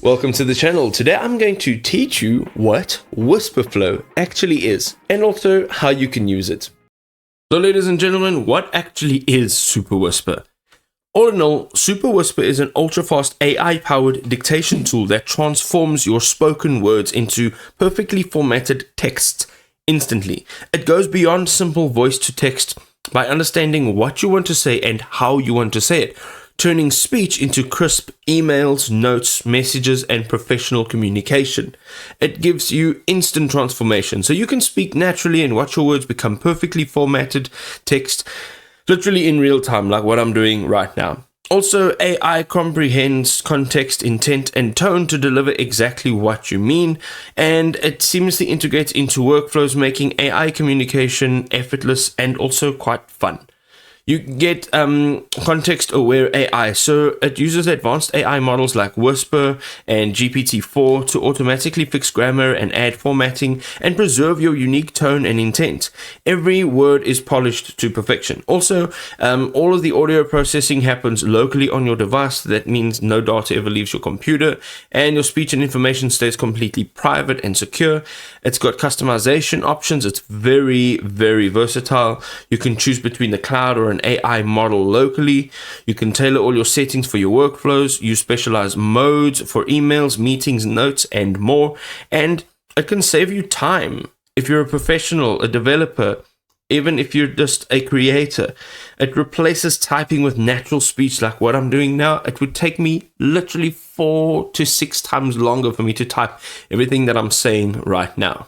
Welcome to the channel. Today I'm going to teach you what Whisper Flow actually is and also how you can use it. So ladies and gentlemen, what actually is Superwhisper? All in all, Superwhisper is an ultra-fast AI-powered dictation tool that transforms your spoken words into perfectly formatted text instantly. It goes beyond simple voice-to-text by understanding what you want to say and how you want to say it, turning speech into crisp emails, notes, messages, and professional communication. It gives you instant transformation, so you can speak naturally and watch your words become perfectly formatted text, literally in real time, like what I'm doing right now. Also, AI comprehends context, intent, and tone to deliver exactly what you mean, and it seamlessly integrates into workflows, making AI communication effortless and also quite fun. You get context-aware AI, so it uses advanced AI models like Whisper and GPT-4 to automatically fix grammar and add formatting and preserve your unique tone and intent. Every word is polished to perfection. Also, all of the audio processing happens locally on your device. That means no data ever leaves your computer, and your speech and information stays completely private and secure. It's got customization options. It's very, very versatile. You can choose between the cloud or an AI model locally. You can tailor all your settings for your workflows, use specialized modes for emails, meetings, notes, and more. And it can save you time if you're a professional, a developer, even if you're just a creator. It replaces typing with natural speech like what I'm doing now. It would take me literally 4 to 6 times longer for me to type everything that I'm saying right now.